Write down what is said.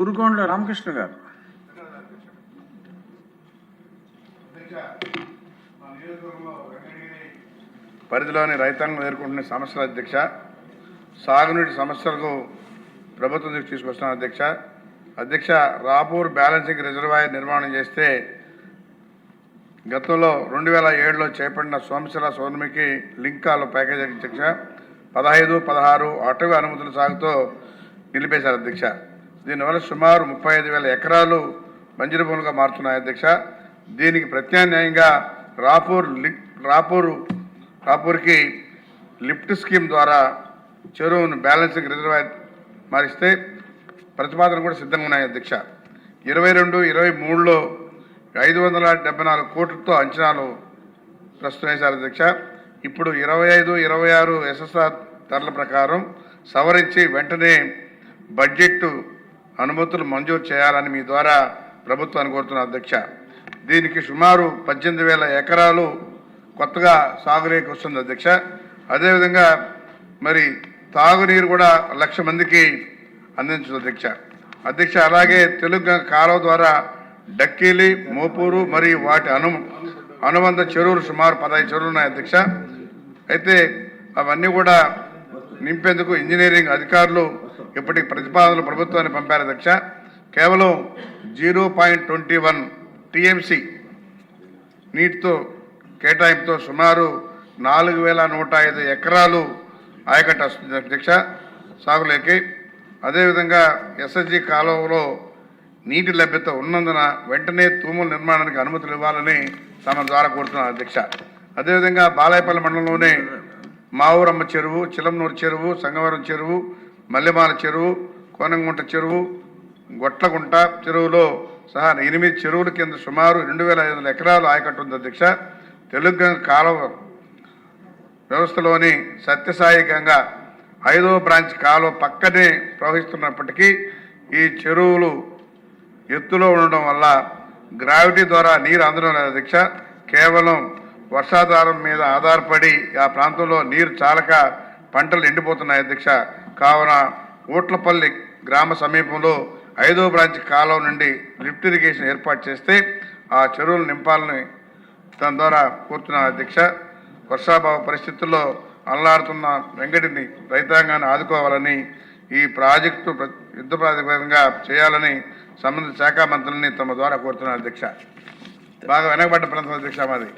కురుకొండల రామకృష్ణ గారు. పరిధిలోని రైతాంగం ఎదుర్కొంటున్న సమస్యల అధ్యక్ష, సాగునీటి సమస్యలకు ప్రభుత్వం దృష్టి తీసుకొస్తున్న అధ్యక్ష రాపూర్ బ్యాలెన్సింగ్ రిజర్వాయర్ నిర్మాణం చేస్తే గతంలో 2007లో చేపట్టిన సోమశిల సోనమికి లింక్ కాలువ ప్యాకేజ్ అధ్యక్ష 15, 16 అటవీ అనుమతుల సాగుతో నిలిపేశారు అధ్యక్ష. దీనివల్ల సుమారు 35,000 ఎకరాలు బంజరు భూములుగా మారుతున్నాయి అధ్యక్ష. దీనికి ప్రత్యామ్నాయంగా రాపూర్కి లిఫ్ట్ స్కీమ్ ద్వారా చెరువును బ్యాలెన్సింగ్ రిజర్వాయర్ మారిస్తే ప్రతిపాదన కూడా సిద్ధంగా ఉన్నాయి అధ్యక్ష. 22-23లో 574 కోట్లతో అంచనాలు ప్రస్తుతం వేశారు అధ్యక్ష. ఇప్పుడు 25-26 ఎస్ఎస్ఆర్ ధరల ప్రకారం సవరించి వెంటనే బడ్జెట్ అనుమతులు మంజూరు చేయాలని మీ ద్వారా ప్రభుత్వాన్ని కోరుతున్న అధ్యక్ష. దీనికి సుమారు 18,000 ఎకరాలు కొత్తగా సాగునీరుకి వస్తుంది అధ్యక్ష. అదేవిధంగా మరి తాగునీరు కూడా 1,00,000 మందికి అందించదు అధ్యక్ష. అలాగే తెలుగు కాలువ ద్వారా డక్కిలి, మోపూరు మరియు వాటి అనుబంధ చెరువులు సుమారు 15 చెరువులు ఉన్నాయి అధ్యక్ష. అయితే అవన్నీ కూడా నింపేందుకు ఇంజనీరింగ్ అధికారులు ఇప్పటికి ప్రతిపాదనలు ప్రభుత్వాన్ని పంపారు అధ్యక్ష. కేవలం 0.21 టీఎంసీ నీటితో కేటాయింపుతో సుమారు 4,105 ఎకరాలు ఆయకట్టు వస్తుంది అధ్యక్ష సాగులేకి. అదేవిధంగా ఎస్ఎస్జి కాలువలో నీటి లభ్యత ఉన్నందున వెంటనే తూముల నిర్మాణానికి అనుమతులు ఇవ్వాలని తమ ద్వారా కోరుతున్నారు అధ్యక్ష. అదేవిధంగా బాలాయపల్లి మండలంలోనే మావురమ్మ చెరువు, చిలంనూరు చెరువు, సంగవరం చెరువు, మల్లెమాల చెరువు, కోనంగుంట చెరువు, గొట్లగుంట చెరువులో సహా 8 చెరువుల కింద సుమారు 2,500 ఎకరాలు ఆయకట్టు ఉంది అధ్యక్ష. తెలుగు కాలువ వ్యవస్థలోని సత్యసాయి గంగ 5వ బ్రాంచ్ కాలువ పక్కనే ప్రవహిస్తున్నప్పటికీ ఈ చెరువులు ఎత్తులో ఉండడం వల్ల గ్రావిటీ ద్వారా నీరు అందడం లేదు అధ్యక్ష. కేవలం వర్షాధారం మీద ఆధారపడి ఆ ప్రాంతంలో నీరు చాలక పంటలు ఎండిపోతున్నాయి అధ్యక్ష. కావున ఊట్లపల్లి గ్రామ సమీపంలో 5వ బ్రాంచ్ కాలువ నుండి లిఫ్ట్ ఇరిగేషన్ ఏర్పాటు చేస్తే ఆ చెరువులు నింపాలని దాని ద్వారా కోరుతున్నాను అధ్యక్ష. వర్షాభావ పరిస్థితుల్లో అల్లాడుతున్న వెంకటిని రైతాంగాన్ని ఆదుకోవాలని ఈ ప్రాజెక్టు యుద్ధ ప్రాతిపదికగా చేయాలని సంబంధిత శాఖ మంత్రులని తమ ద్వారా కోరుతున్నారు అధ్యక్ష. బాగా వెనకబడ్డ ప్రాంతం అధ్యక్ష మాది.